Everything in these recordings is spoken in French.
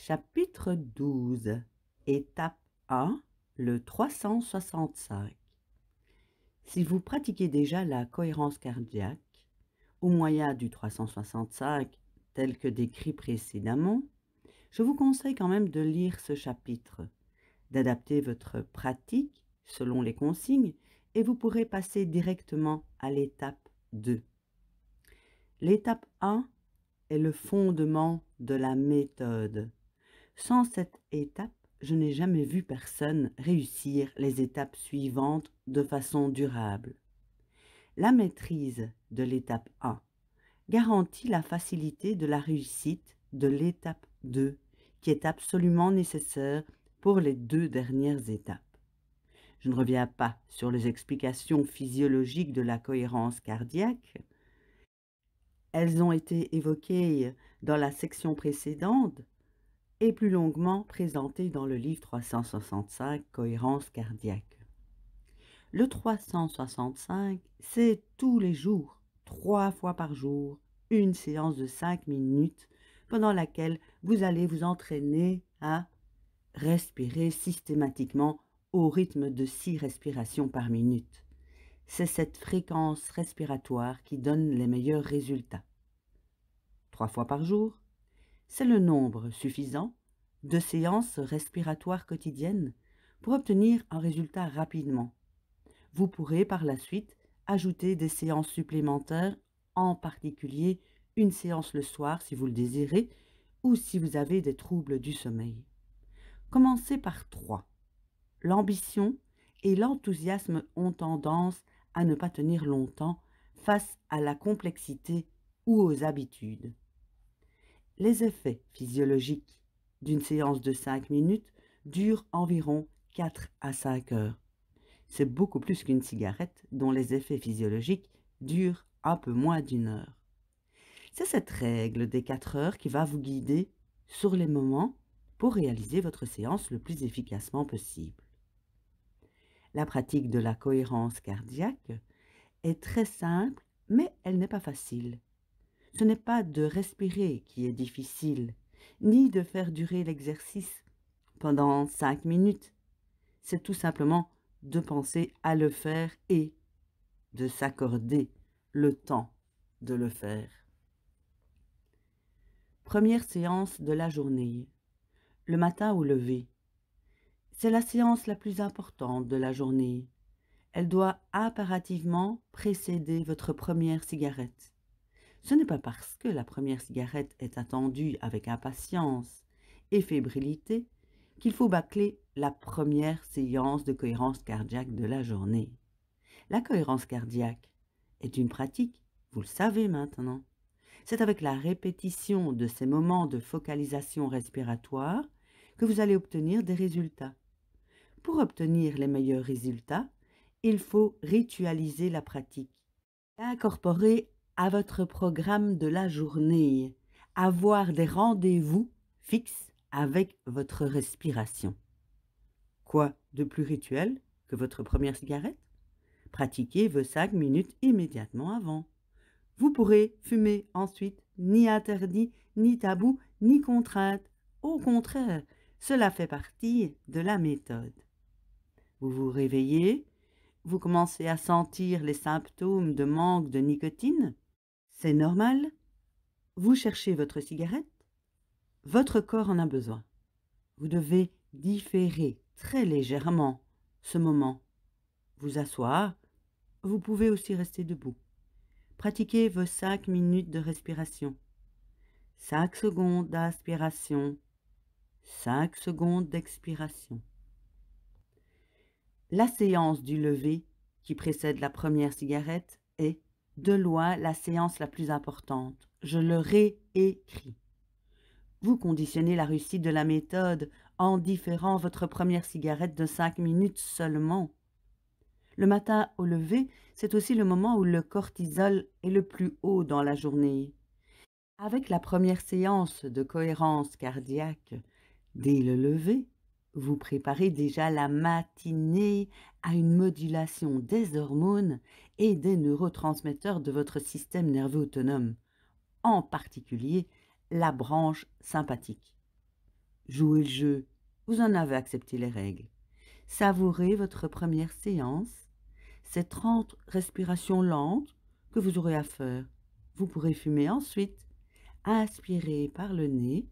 Chapitre 12. Étape 1. Le 365. Si vous pratiquez déjà la cohérence cardiaque, au moyen du 365, tel que décrit précédemment, je vous conseille quand même de lire ce chapitre, d'adapter votre pratique selon les consignes, et vous pourrez passer directement à l'étape 2. L'étape 1 est le fondement de la méthode. Sans cette étape, je n'ai jamais vu personne réussir les étapes suivantes de façon durable. La maîtrise de l'étape 1 garantit la facilité de la réussite de l'étape 2, qui est absolument nécessaire pour les deux dernières étapes. Je ne reviens pas sur les explications physiologiques de la cohérence cardiaque. Elles ont été évoquées dans la section précédente et plus longuement présentées dans le livre 365, Cohérence cardiaque. Le 365, c'est tous les jours, 3 fois par jour, une séance de 5 minutes pendant laquelle vous allez vous entraîner à respirer systématiquement au rythme de 6 respirations par minute. C'est cette fréquence respiratoire qui donne les meilleurs résultats. 3 fois par jour, c'est le nombre suffisant de séances respiratoires quotidiennes pour obtenir un résultat rapidement. Vous pourrez par la suite ajouter des séances supplémentaires, en particulier une séance le soir si vous le désirez ou si vous avez des troubles du sommeil. Commencez par 3. L'ambition et l'enthousiasme ont tendance à ne pas tenir longtemps face à la complexité ou aux habitudes. Les effets physiologiques d'une séance de 5 minutes durent environ 4 à 5 heures. C'est beaucoup plus qu'une cigarette dont les effets physiologiques durent un peu moins d'1 heure. C'est cette règle des 4 heures qui va vous guider sur les moments pour réaliser votre séance le plus efficacement possible. La pratique de la cohérence cardiaque est très simple, mais elle n'est pas facile. Ce n'est pas de respirer qui est difficile, ni de faire durer l'exercice pendant 5 minutes. C'est tout simplement de penser à le faire et de s'accorder le temps de le faire. Première séance de la journée, le matin au lever. C'est la séance la plus importante de la journée. Elle doit impérativement précéder votre première cigarette. Ce n'est pas parce que la première cigarette est attendue avec impatience et fébrilité qu'il faut bâcler la première séance de cohérence cardiaque de la journée. La cohérence cardiaque est une pratique, vous le savez maintenant. C'est avec la répétition de ces moments de focalisation respiratoire que vous allez obtenir des résultats. Pour obtenir les meilleurs résultats, il faut ritualiser la pratique, incorporer à votre programme de la journée, avoir des rendez-vous fixes avec votre respiration. Quoi de plus rituel que votre première cigarette? Pratiquez vos 5 minutes immédiatement avant. Vous pourrez fumer ensuite, ni interdit, ni tabou, ni contrainte. Au contraire, cela fait partie de la méthode. Vous vous réveillez, vous commencez à sentir les symptômes de manque de nicotine. C'est normal. Vous cherchez votre cigarette. Votre corps en a besoin. Vous devez différer très légèrement ce moment. Vous asseoir. Vous pouvez aussi rester debout. Pratiquez vos 5 minutes de respiration. 5 secondes d'inspiration, 5 secondes d'expiration. La séance du lever qui précède la première cigarette est, de loin, la séance la plus importante. Je le réécris. Vous conditionnez la réussite de la méthode en différant votre première cigarette de 5 minutes seulement. Le matin au lever, c'est aussi le moment où le cortisol est le plus haut dans la journée. Avec la première séance de cohérence cardiaque, dès le lever, vous préparez déjà la matinée à une modulation des hormones et des neurotransmetteurs de votre système nerveux autonome, en particulier la branche sympathique. Jouez le jeu, vous en avez accepté les règles. Savourez votre première séance, ces 30 respirations lentes que vous aurez à faire. Vous pourrez fumer ensuite. Inspirez par le nez,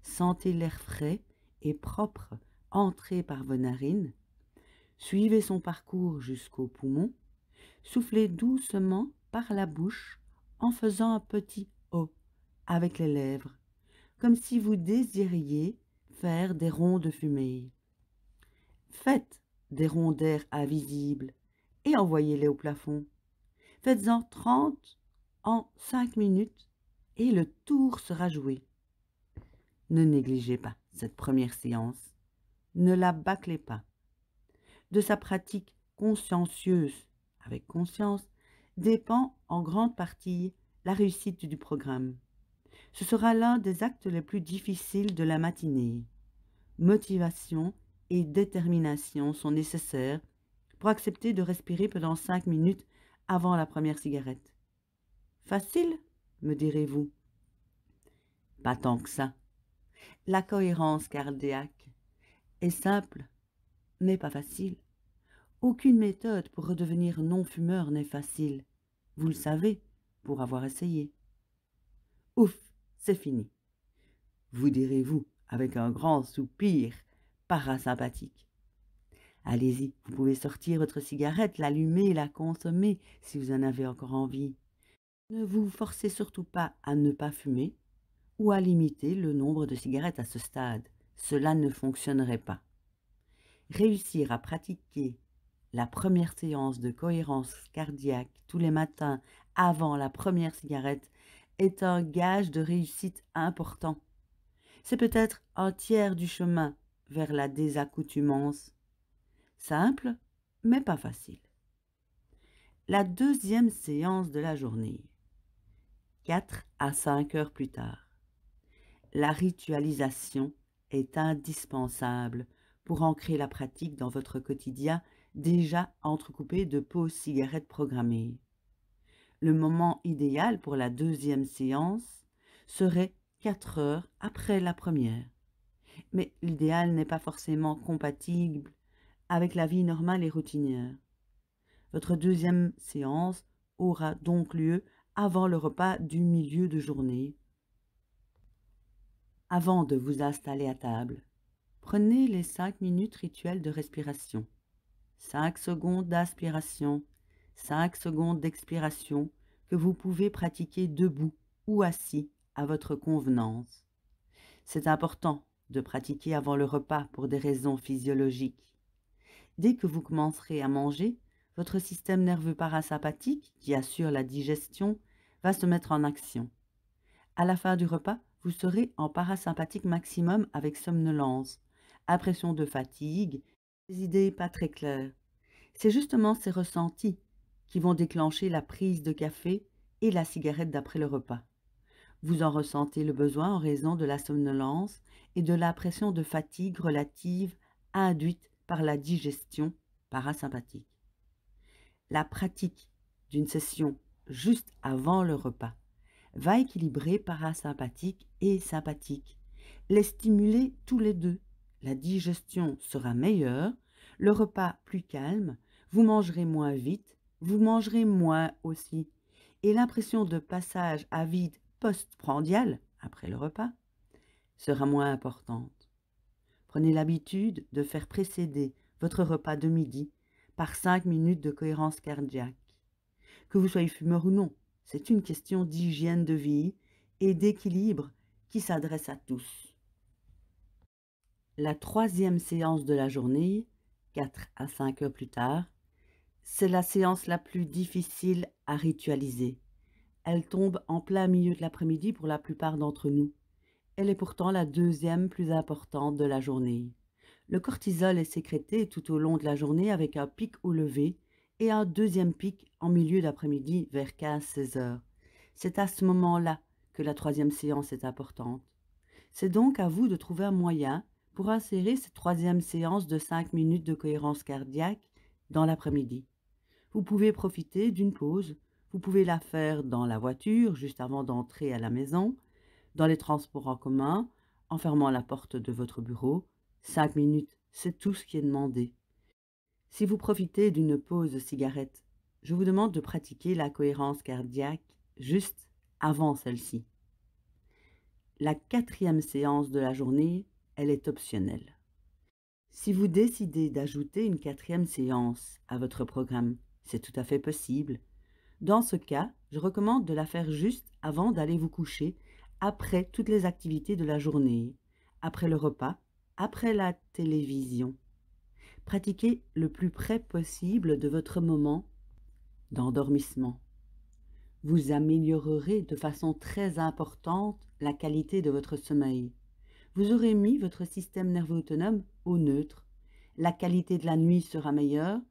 sentez l'air frais et propre entrer par vos narines. Suivez son parcours jusqu'aux poumons. Soufflez doucement par la bouche en faisant un petit O avec les lèvres, comme si vous désiriez faire des ronds de fumée. Faites des ronds d'air invisibles et envoyez-les au plafond. Faites-en 30 en 5 minutes et le tour sera joué. Ne négligez pas cette première séance. Ne la bâclez pas. De sa pratique consciencieuse, avec conscience, dépend en grande partie la réussite du programme. Ce sera l'un des actes les plus difficiles de la matinée. Motivation et détermination sont nécessaires pour accepter de respirer pendant 5 minutes avant la première cigarette. Facile, me direz-vous? Pas tant que ça. La cohérence cardiaque est simple, mais pas facile. Aucune méthode pour redevenir non-fumeur n'est facile. Vous le savez, pour avoir essayé. Ouf, c'est fini. Vous direz-vous, avec un grand soupir parasympathique. Allez-y, vous pouvez sortir votre cigarette, l'allumer, la consommer si vous en avez encore envie. Ne vous forcez surtout pas à ne pas fumer ou à limiter le nombre de cigarettes à ce stade. Cela ne fonctionnerait pas. Réussir à pratiquer la première séance de cohérence cardiaque tous les matins avant la première cigarette est un gage de réussite important. C'est peut-être un tiers du chemin vers la désaccoutumance. Simple, mais pas facile. La deuxième séance de la journée, 4 à 5 heures plus tard. La ritualisation est indispensable pour ancrer la pratique dans votre quotidien déjà entrecoupé de pauses cigarettes programmées. Le moment idéal pour la deuxième séance serait 4 heures après la première. Mais l'idéal n'est pas forcément compatible avec la vie normale et routinière. Votre deuxième séance aura donc lieu avant le repas du milieu de journée. Avant de vous installer à table, prenez les 5 minutes rituelles de respiration. 5 secondes d'aspiration, 5 secondes d'expiration que vous pouvez pratiquer debout ou assis à votre convenance. C'est important de pratiquer avant le repas pour des raisons physiologiques. Dès que vous commencerez à manger, votre système nerveux parasympathique, qui assure la digestion, va se mettre en action. À la fin du repas, vous serez en parasympathique maximum avec somnolence, impression de fatigue, des idées pas très claires. C'est justement ces ressentis qui vont déclencher la prise de café et la cigarette d'après le repas. Vous en ressentez le besoin en raison de la somnolence et de l'impression de fatigue relative induite par la digestion parasympathique. La pratique d'une session juste avant le repas va équilibrer parasympathique et sympathique, les stimuler tous les deux. La digestion sera meilleure, le repas plus calme, vous mangerez moins vite, vous mangerez moins aussi, et l'impression de passage à vide post-prandial, après le repas, sera moins importante. Prenez l'habitude de faire précéder votre repas de midi par 5 minutes de cohérence cardiaque. Que vous soyez fumeur ou non, c'est une question d'hygiène de vie et d'équilibre qui s'adresse à tous. La troisième séance de la journée, 4 à 5 heures plus tard, c'est la séance la plus difficile à ritualiser. Elle tombe en plein milieu de l'après-midi pour la plupart d'entre nous. Elle est pourtant la deuxième plus importante de la journée. Le cortisol est sécrété tout au long de la journée avec un pic au lever et un deuxième pic en milieu d'après-midi vers 15-16 heures. C'est à ce moment-là que la troisième séance est importante. C'est donc à vous de trouver un moyen pour insérer cette troisième séance de 5 minutes de cohérence cardiaque dans l'après-midi. Vous pouvez profiter d'une pause, vous pouvez la faire dans la voiture juste avant d'entrer à la maison, dans les transports en commun, en fermant la porte de votre bureau. 5 minutes, c'est tout ce qui est demandé. Si vous profitez d'une pause cigarette, je vous demande de pratiquer la cohérence cardiaque juste avant celle-ci. La 4e séance de la journée, elle est optionnelle. Si vous décidez d'ajouter une 4e séance à votre programme, c'est tout à fait possible. Dans ce cas, je recommande de la faire juste avant d'aller vous coucher, après toutes les activités de la journée, après le repas, après la télévision. Pratiquez le plus près possible de votre moment d'endormissement. Vous améliorerez de façon très importante la qualité de votre sommeil. Vous aurez mis votre système nerveux autonome au neutre. La qualité de la nuit sera meilleure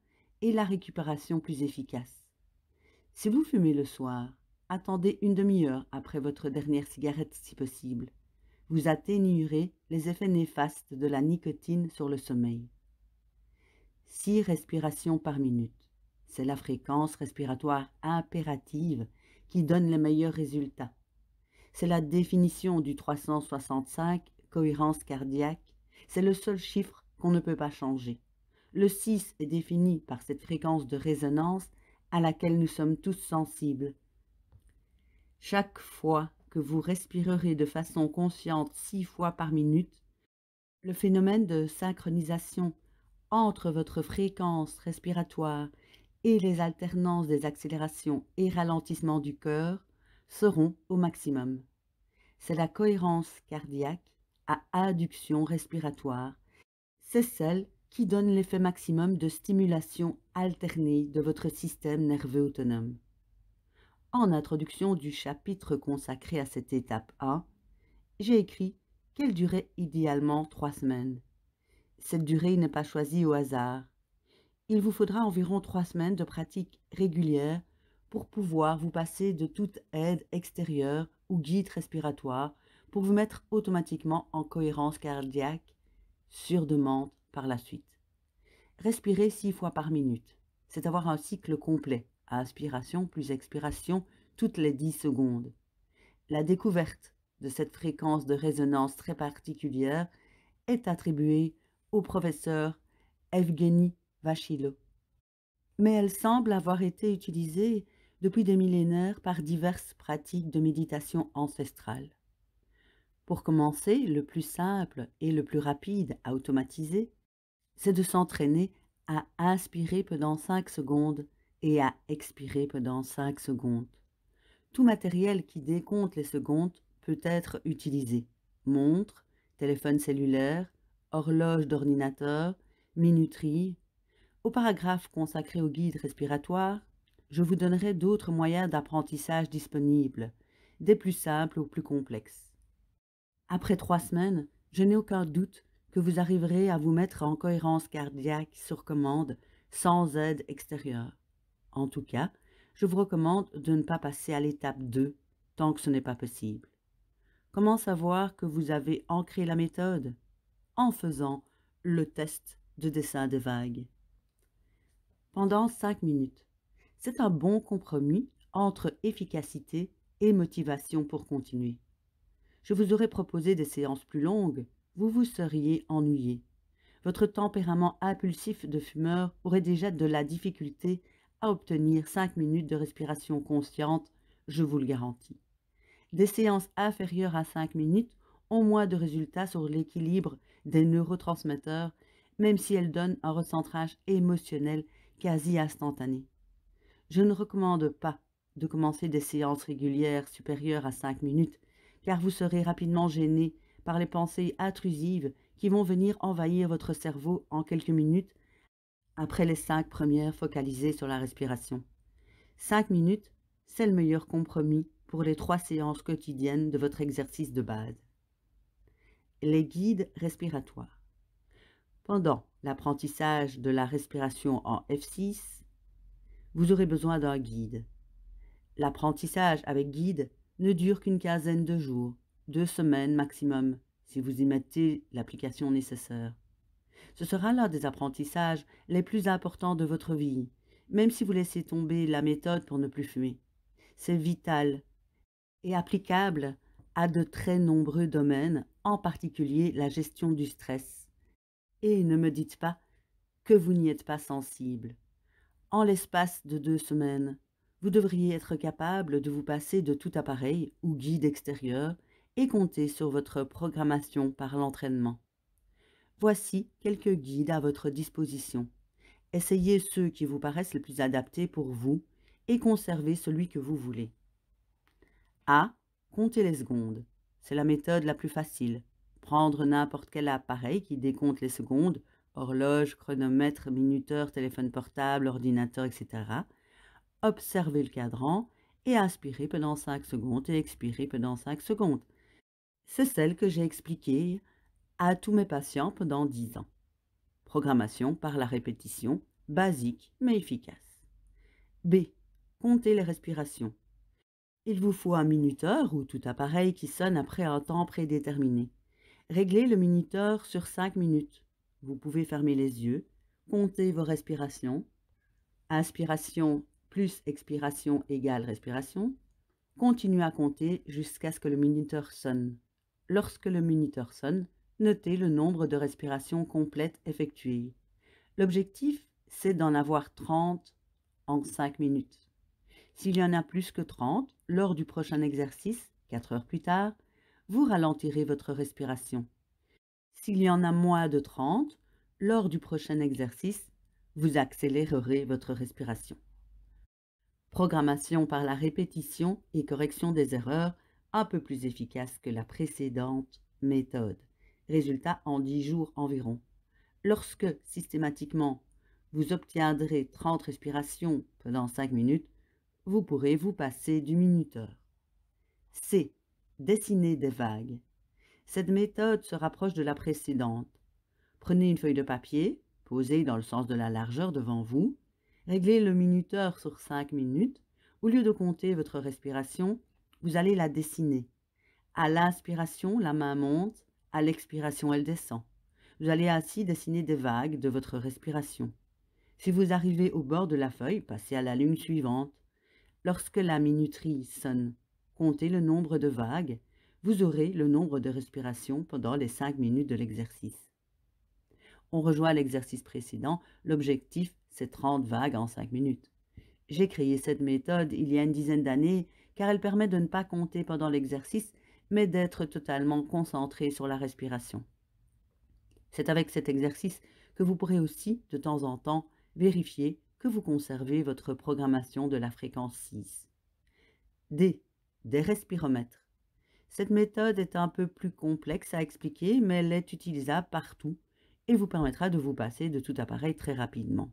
et la récupération plus efficace. Si vous fumez le soir, attendez une demi-heure après votre dernière cigarette si possible. Vous atténuerez les effets néfastes de la nicotine sur le sommeil. 6 respirations par minute. C'est la fréquence respiratoire impérative qui donne les meilleurs résultats. C'est la définition du 365, cohérence cardiaque. C'est le seul chiffre qu'on ne peut pas changer. Le 6 est défini par cette fréquence de résonance à laquelle nous sommes tous sensibles. Chaque fois que vous respirerez de façon consciente 6 fois par minute, le phénomène de synchronisation entre votre fréquence respiratoire et les alternances des accélérations et ralentissements du cœur seront au maximum. C'est la cohérence cardiaque à adduction respiratoire. C'est celle qui donne l'effet maximum de stimulation alternée de votre système nerveux autonome. En introduction du chapitre consacré à cette étape 1, j'ai écrit qu'elle durait idéalement 3 semaines. Cette durée n'est pas choisie au hasard. Il vous faudra environ 3 semaines de pratique régulière pour pouvoir vous passer de toute aide extérieure ou guide respiratoire pour vous mettre automatiquement en cohérence cardiaque sur demande par la suite. Respirez 6 fois par minute, c'est avoir un cycle complet, à inspiration plus expiration toutes les 10 secondes. La découverte de cette fréquence de résonance très particulière est attribuée au professeur Evgeny Vachilo. Mais elle semble avoir été utilisée depuis des millénaires par diverses pratiques de méditation ancestrale. Pour commencer, le plus simple et le plus rapide à automatiser, c'est de s'entraîner à inspirer pendant 5 secondes et à expirer pendant 5 secondes. Tout matériel qui décompte les secondes peut être utilisé. Montre, téléphone cellulaire, horloge d'ordinateur, minuterie. Au paragraphe consacré au guide respiratoire, je vous donnerai d'autres moyens d'apprentissage disponibles, des plus simples aux plus complexes. Après 3 semaines, je n'ai aucun doute que vous arriverez à vous mettre en cohérence cardiaque sur commande, sans aide extérieure. En tout cas, je vous recommande de ne pas passer à l'étape 2 tant que ce n'est pas possible. Comment savoir que vous avez ancré la méthode? En faisant le test de dessin des vagues. Pendant 5 minutes. C'est un bon compromis entre efficacité et motivation pour continuer. Je vous aurais proposé des séances plus longues, vous vous seriez ennuyé. Votre tempérament impulsif de fumeur aurait déjà de la difficulté à obtenir 5 minutes de respiration consciente, je vous le garantis. Des séances inférieures à 5 minutes ont moins de résultats sur l'équilibre des neurotransmetteurs, même si elles donnent un recentrage émotionnel quasi instantané. Je ne recommande pas de commencer des séances régulières supérieures à 5 minutes, car vous serez rapidement gêné par les pensées intrusives qui vont venir envahir votre cerveau en quelques minutes après les 5 premières focalisées sur la respiration. 5 minutes, c'est le meilleur compromis pour les 3 séances quotidiennes de votre exercice de base. Les guides respiratoires. Pendant l'apprentissage de la respiration en F6, vous aurez besoin d'un guide. L'apprentissage avec guide ne dure qu'une quinzaine de jours, 2 semaines maximum, si vous y mettez l'application nécessaire. Ce sera l'un des apprentissages les plus importants de votre vie, même si vous laissez tomber la méthode pour ne plus fumer. C'est vital et applicable à de très nombreux domaines, en particulier la gestion du stress. Et ne me dites pas que vous n'y êtes pas sensible. En l'espace de 2 semaines, vous devriez être capable de vous passer de tout appareil ou guide extérieur et compter sur votre programmation par l'entraînement. Voici quelques guides à votre disposition. Essayez ceux qui vous paraissent les plus adaptés pour vous et conservez celui que vous voulez. A. Compter les secondes. C'est la méthode la plus facile. Prendre n'importe quel appareil qui décompte les secondes, horloge, chronomètre, minuteur, téléphone portable, ordinateur, etc. Observer le cadran et inspirer pendant 5 secondes et expirer pendant 5 secondes. C'est celle que j'ai expliquée à tous mes patients pendant 10 ans. Programmation par la répétition, basique mais efficace. B. Compter les respirations. Il vous faut un minuteur ou tout appareil qui sonne après un temps prédéterminé. Réglez le minuteur sur 5 minutes. Vous pouvez fermer les yeux, compter vos respirations. Inspiration plus expiration égale respiration. Continuez à compter jusqu'à ce que le minuteur sonne. Lorsque le minuteur sonne, notez le nombre de respirations complètes effectuées. L'objectif, c'est d'en avoir 30 en 5 minutes. S'il y en a plus que 30, lors du prochain exercice, 4 heures plus tard, vous ralentirez votre respiration. S'il y en a moins de 30, lors du prochain exercice, vous accélérerez votre respiration. Programmation par la répétition et correction des erreurs, un peu plus efficace que la précédente méthode. Résultat en 10 jours environ. Lorsque, systématiquement, vous obtiendrez 30 respirations pendant 5 minutes, vous pourrez vous passer du minuteur. C. Dessiner des vagues. Cette méthode se rapproche de la précédente. Prenez une feuille de papier, posée dans le sens de la largeur devant vous, réglez le minuteur sur 5 minutes. Au lieu de compter votre respiration, vous allez la dessiner. À l'inspiration, la main monte, à l'expiration, elle descend. Vous allez ainsi dessiner des vagues de votre respiration. Si vous arrivez au bord de la feuille, passez à la ligne suivante. Lorsque la minuterie sonne, comptez le nombre de vagues, vous aurez le nombre de respirations pendant les 5 minutes de l'exercice. On rejoint l'exercice précédent, l'objectif c'est 30 vagues en 5 minutes. J'ai créé cette méthode il y a une dizaine d'années car elle permet de ne pas compter pendant l'exercice mais d'être totalement concentré sur la respiration. C'est avec cet exercice que vous pourrez aussi, de temps en temps, vérifier que vous conservez votre programmation de la fréquence 6. D. Des respiromètres. Cette méthode est un peu plus complexe à expliquer, mais elle est utilisable partout et vous permettra de vous passer de tout appareil très rapidement.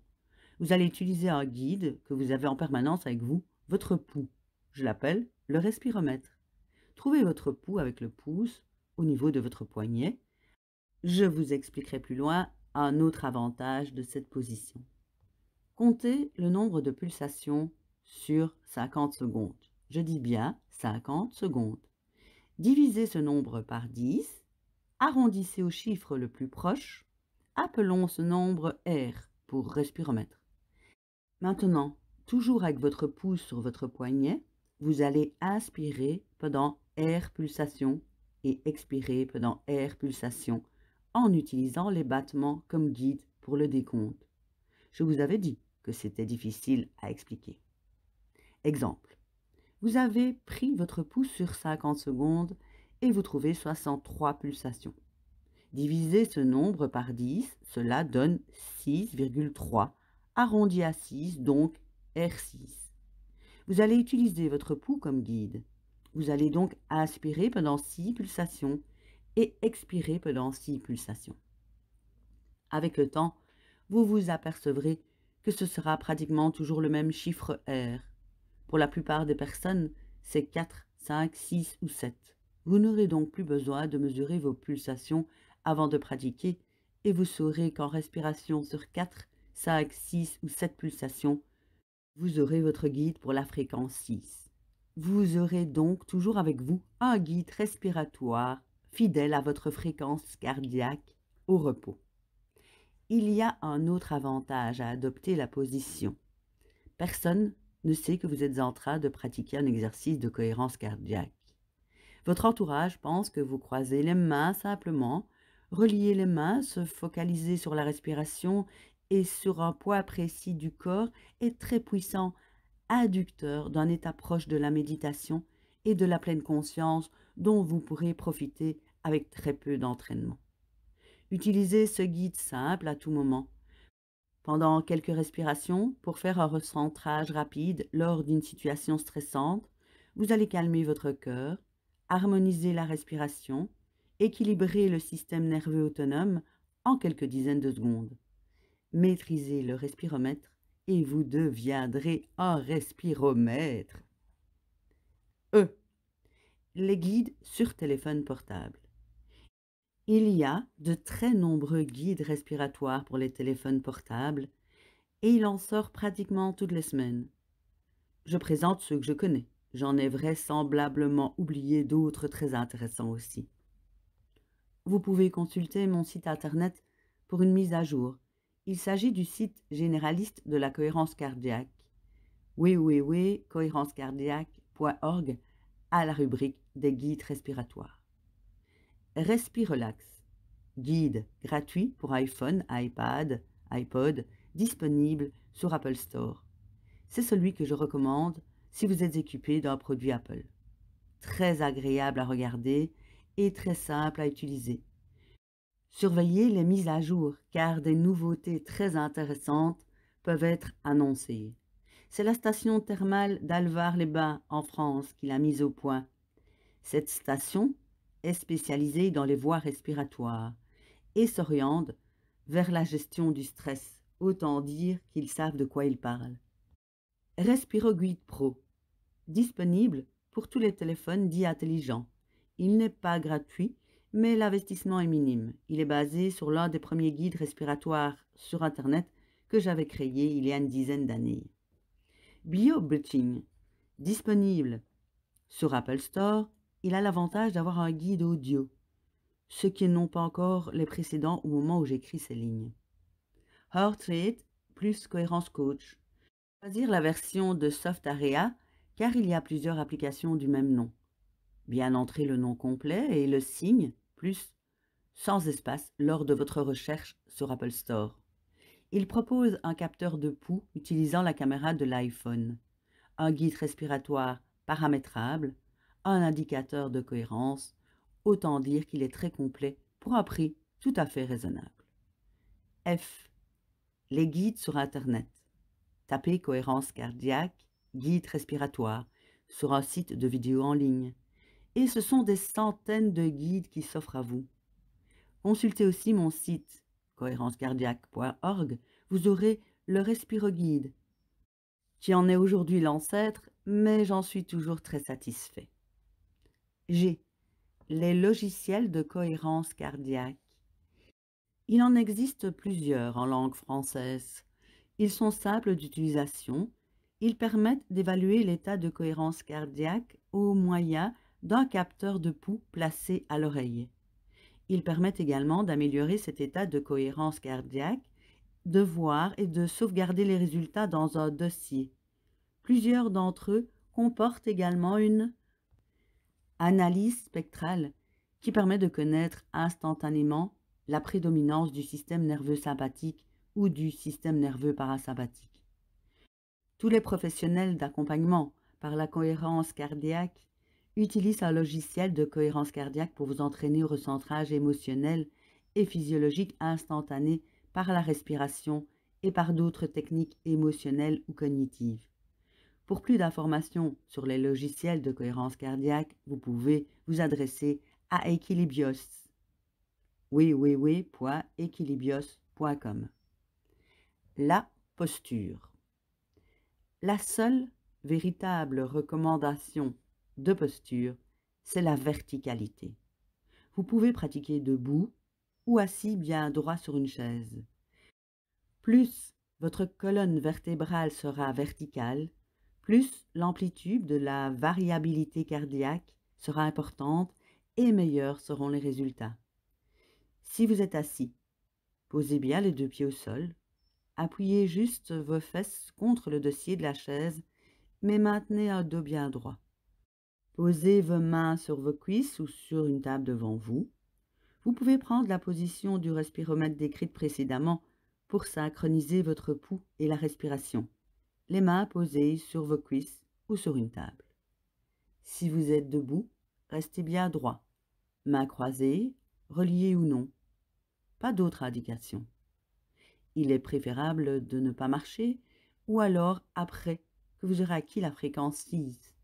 Vous allez utiliser un guide que vous avez en permanence avec vous, votre pouls. Je l'appelle le respiromètre. Trouvez votre pouls avec le pouce au niveau de votre poignet. Je vous expliquerai plus loin un autre avantage de cette position. Comptez le nombre de pulsations sur 50 secondes. Je dis bien 50 secondes. Divisez ce nombre par 10, arrondissez au chiffre le plus proche, appelons ce nombre R pour respiromètre. Maintenant, toujours avec votre pouce sur votre poignet, vous allez inspirer pendant R pulsations et expirer pendant R pulsations en utilisant les battements comme guide pour le décompte. Je vous avais dit que c'était difficile à expliquer. Exemple. Vous avez pris votre pouce sur 50 secondes et vous trouvez 63 pulsations. Divisez ce nombre par 10, cela donne 6,3, arrondi à 6, donc R6. Vous allez utiliser votre pouls comme guide. Vous allez donc inspirer pendant 6 pulsations et expirer pendant 6 pulsations. Avec le temps, vous vous apercevrez que ce sera pratiquement toujours le même chiffre R. Pour la plupart des personnes, c'est 4, 5, 6 ou 7. Vous n'aurez donc plus besoin de mesurer vos pulsations avant de pratiquer et vous saurez qu'en respiration sur 4, 5, 6 ou 7 pulsations, vous aurez votre guide pour la fréquence 6. Vous aurez donc toujours avec vous un guide respiratoire fidèle à votre fréquence cardiaque au repos. Il y a un autre avantage à adopter la position. Personne ne sait que vous êtes en train de pratiquer un exercice de cohérence cardiaque. Votre entourage pense que vous croisez les mains simplement, reliez les mains, se focaliser sur la respiration et sur un point précis du corps est très puissant, inducteur d'un état proche de la méditation et de la pleine conscience dont vous pourrez profiter avec très peu d'entraînement. Utilisez ce guide simple à tout moment. Pendant quelques respirations, pour faire un recentrage rapide lors d'une situation stressante, vous allez calmer votre cœur, harmoniser la respiration, équilibrer le système nerveux autonome en quelques dizaines de secondes. Maîtrisez le respiromètre et vous deviendrez un respiromètre. E. Les guides sur téléphone portable. Il y a de très nombreux guides respiratoires pour les téléphones portables et il en sort pratiquement toutes les semaines. Je présente ceux que je connais. J'en ai vraisemblablement oublié d'autres très intéressants aussi. Vous pouvez consulter mon site internet pour une mise à jour. Il s'agit du site généraliste de la cohérence cardiaque, www.cohérencecardiaque.org, à la rubrique des guides respiratoires. Respirelax, guide gratuit pour iPhone, iPad, iPod, disponible sur Apple Store. C'est celui que je recommande si vous êtes équipé d'un produit Apple. Très agréable à regarder et très simple à utiliser. Surveillez les mises à jour car des nouveautés très intéressantes peuvent être annoncées. C'est la station thermale d'Alvar-les-Bains en France qui l'a mise au point. Cette station est spécialisée dans les voies respiratoires et s'oriente vers la gestion du stress, autant dire qu'ils savent de quoi ils parlent. RespiroGuide Pro, disponible pour tous les téléphones dits intelligents. Il n'est pas gratuit, mais l'investissement est minime. Il est basé sur l'un des premiers guides respiratoires sur Internet que j'avais créé il y a une dizaine d'années. BioBreathing, disponible sur Apple Store, il a l'avantage d'avoir un guide audio, ce qui n'ont pas encore les précédents au moment où j'écris ces lignes. Heart Rate plus Cohérence Coach. Choisir la version de Soft Area car il y a plusieurs applications du même nom. Bien entrer le nom complet et le signe plus sans espace lors de votre recherche sur Apple Store. Il propose un capteur de pouls utilisant la caméra de l'iPhone, un guide respiratoire paramétrable, un indicateur de cohérence, autant dire qu'il est très complet pour un prix tout à fait raisonnable. F. Les guides sur Internet. Tapez cohérence cardiaque, guide respiratoire sur un site de vidéo en ligne. Et ce sont des centaines de guides qui s'offrent à vous. Consultez aussi mon site cohérencecardiaque.org, vous aurez le RespiroGuide, qui en est aujourd'hui l'ancêtre, mais j'en suis toujours très satisfait. G. Les logiciels de cohérence cardiaque. Il en existe plusieurs en langue française. Ils sont simples d'utilisation. Ils permettent d'évaluer l'état de cohérence cardiaque au moyen d'un capteur de pouls placé à l'oreille. Ils permettent également d'améliorer cet état de cohérence cardiaque, de voir et de sauvegarder les résultats dans un dossier. Plusieurs d'entre eux comportent également une analyse spectrale qui permet de connaître instantanément la prédominance du système nerveux sympathique ou du système nerveux parasympathique. Tous les professionnels d'accompagnement par la cohérence cardiaque utilisent un logiciel de cohérence cardiaque pour vous entraîner au recentrage émotionnel et physiologique instantané par la respiration et par d'autres techniques émotionnelles ou cognitives. Pour plus d'informations sur les logiciels de cohérence cardiaque, vous pouvez vous adresser à Equilibios. www.equilibios.com. La posture. La seule véritable recommandation de posture, c'est la verticalité. Vous pouvez pratiquer debout ou assis bien droit sur une chaise. Plus votre colonne vertébrale sera verticale, plus l'amplitude de la variabilité cardiaque sera importante et meilleurs seront les résultats. Si vous êtes assis, posez bien les deux pieds au sol, appuyez juste vos fesses contre le dossier de la chaise, mais maintenez un dos bien droit. Posez vos mains sur vos cuisses ou sur une table devant vous. Vous pouvez prendre la position du respiromètre décrite précédemment pour synchroniser votre pouls et la respiration. Les mains posées sur vos cuisses ou sur une table. Si vous êtes debout, restez bien droit, mains croisées, reliées ou non. Pas d'autres indications. Il est préférable de ne pas marcher ou alors après que vous aurez acquis la fréquence 6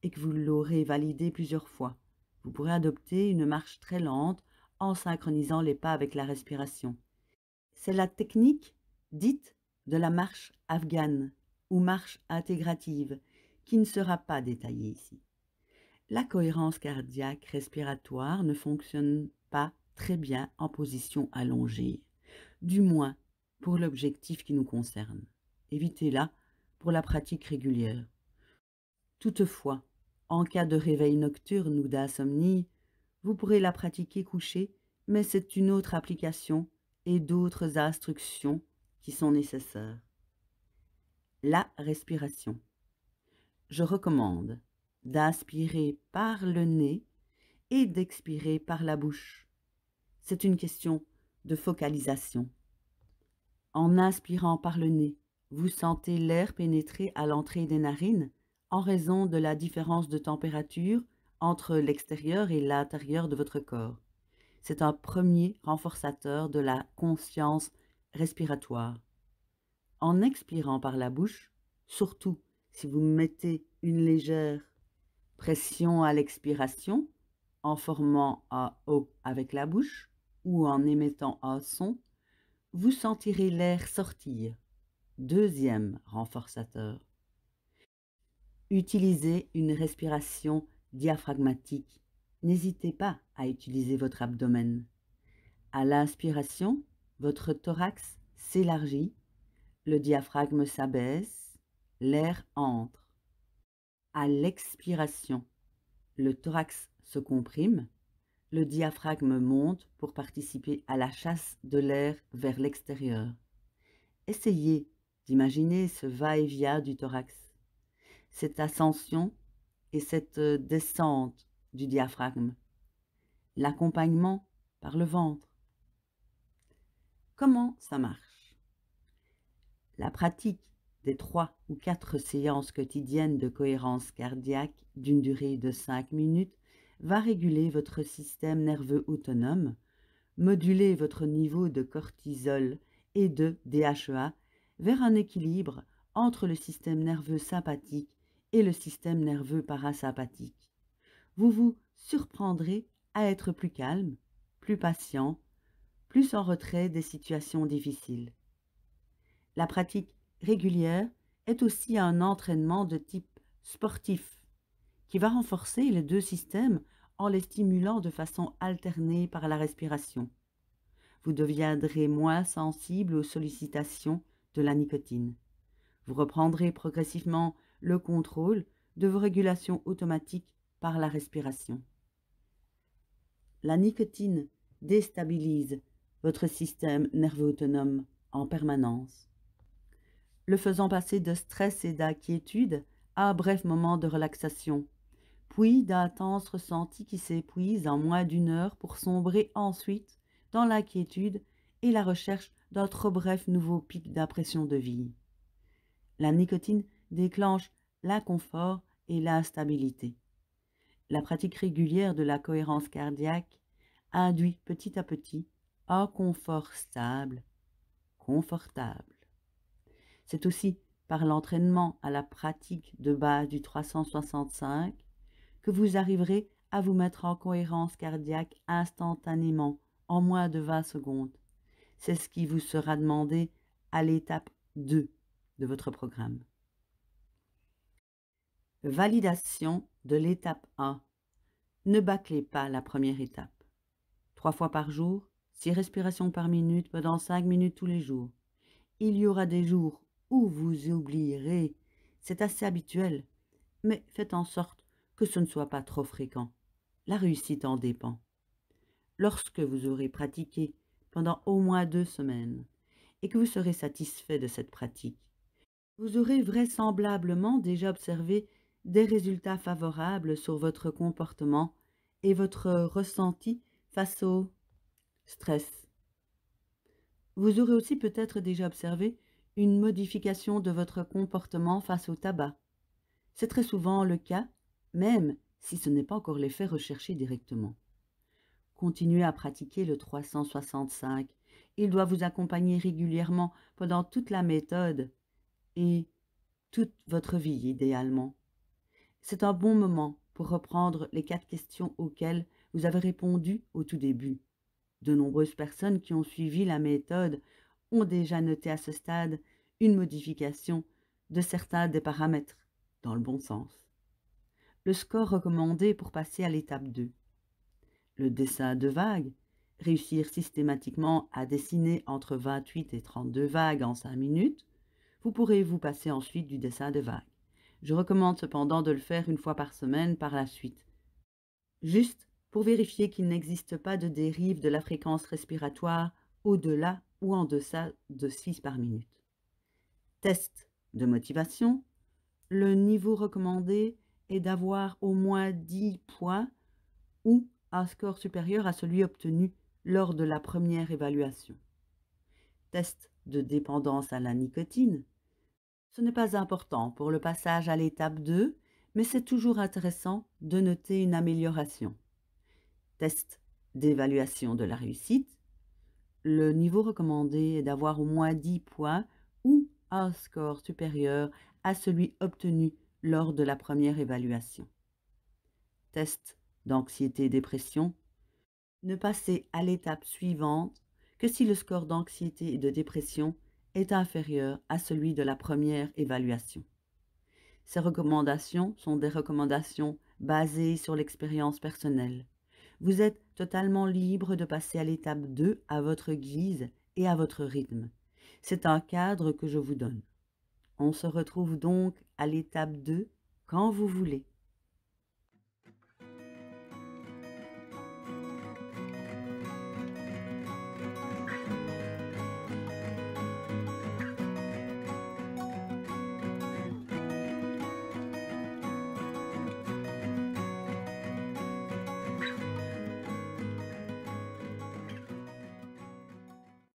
et que vous l'aurez validé plusieurs fois. Vous pourrez adopter une marche très lente en synchronisant les pas avec la respiration. C'est la technique dite de la marche afghane ou marche intégrative qui ne sera pas détaillée ici. La cohérence cardiaque respiratoire ne fonctionne pas très bien en position allongée, du moins pour l'objectif qui nous concerne. Évitez-la pour la pratique régulière. Toutefois, en cas de réveil nocturne ou d'insomnie, vous pourrez la pratiquer couchée, mais c'est une autre application et d'autres instructions qui sont nécessaires. La respiration. Je recommande d'inspirer par le nez et d'expirer par la bouche. C'est une question de focalisation. En inspirant par le nez, vous sentez l'air pénétrer à l'entrée des narines en raison de la différence de température entre l'extérieur et l'intérieur de votre corps. C'est un premier renforçateur de la conscience respiratoire. En expirant par la bouche, surtout si vous mettez une légère pression à l'expiration, en formant un O avec la bouche ou en émettant un son, vous sentirez l'air sortir. Deuxième renforçateur. Utilisez une respiration diaphragmatique. N'hésitez pas à utiliser votre abdomen. À l'inspiration, votre thorax s'élargit, le diaphragme s'abaisse, l'air entre. À l'expiration, le thorax se comprime, le diaphragme monte pour participer à la chasse de l'air vers l'extérieur. Essayez d'imaginer ce va-et-vient du thorax, cette ascension et cette descente du diaphragme, l'accompagnement par le ventre. Comment ça marche? La pratique des 3 ou 4 séances quotidiennes de cohérence cardiaque d'une durée de 5 minutes va réguler votre système nerveux autonome, moduler votre niveau de cortisol et de DHEA vers un équilibre entre le système nerveux sympathique et le système nerveux parasympathique. Vous vous surprendrez à être plus calme, plus patient, plus en retrait des situations difficiles. La pratique régulière est aussi un entraînement de type sportif qui va renforcer les deux systèmes en les stimulant de façon alternée par la respiration. Vous deviendrez moins sensible aux sollicitations de la nicotine. Vous reprendrez progressivement le contrôle de vos régulations automatiques par la respiration. La nicotine déstabilise votre système nerveux autonome en permanence, le faisant passer de stress et d'inquiétude à un bref moment de relaxation, puis d'intenses ressentis qui s'épuisent en moins d'une heure pour sombrer ensuite dans l'inquiétude et la recherche d'un trop bref nouveau pic d'impression de vie. La nicotine déclenche l'inconfort et l'instabilité. La pratique régulière de la cohérence cardiaque induit petit à petit un confort stable, confortable. C'est aussi par l'entraînement à la pratique de base du 365 que vous arriverez à vous mettre en cohérence cardiaque instantanément, en moins de 20 secondes. C'est ce qui vous sera demandé à l'étape 2 de votre programme. Validation de l'étape 1. Ne bâclez pas la première étape. 3 fois par jour, 6 respirations par minute pendant 5 minutes tous les jours. Il y aura des jours où vous oublierez. C'est assez habituel, mais faites en sorte que ce ne soit pas trop fréquent. La réussite en dépend. Lorsque vous aurez pratiqué pendant au moins 2 semaines et que vous serez satisfait de cette pratique, vous aurez vraisemblablement déjà observé des résultats favorables sur votre comportement et votre ressenti face au stress. Vous aurez aussi peut-être déjà observé une modification de votre comportement face au tabac. C'est très souvent le cas, même si ce n'est pas encore l'effet recherché directement. Continuez à pratiquer le 365. Il doit vous accompagner régulièrement pendant toute la méthode et toute votre vie idéalement. C'est un bon moment pour reprendre les 4 questions auxquelles vous avez répondu au tout début. De nombreuses personnes qui ont suivi la méthode ont déjà noté à ce stade une modification de certains des paramètres dans le bon sens. Le score recommandé pour passer à l'étape 2. Le dessin de vagues. Réussir systématiquement à dessiner entre 28 et 32 vagues en 5 minutes. Vous pourrez vous passer ensuite du dessin de vagues. Je recommande cependant de le faire une fois par semaine par la suite. Juste pour vérifier qu'il n'existe pas de dérive de la fréquence respiratoire au-delà ou en deçà de 6 par minute. Test de motivation. Le niveau recommandé est d'avoir au moins 10 points ou un score supérieur à celui obtenu lors de la première évaluation. Test de dépendance à la nicotine. Ce n'est pas important pour le passage à l'étape 2, mais c'est toujours intéressant de noter une amélioration. Test d'évaluation de la réussite. Le niveau recommandé est d'avoir au moins 10 points ou un score supérieur à celui obtenu lors de la première évaluation. Test d'anxiété-dépression. Ne passer à l'étape suivante que si le score d'anxiété et de dépression est inférieur à celui de la première évaluation. Ces recommandations sont des recommandations basées sur l'expérience personnelle. Vous êtes totalement libre de passer à l'étape 2 à votre guise et à votre rythme. C'est un cadre que je vous donne. On se retrouve donc à l'étape 2 quand vous voulez.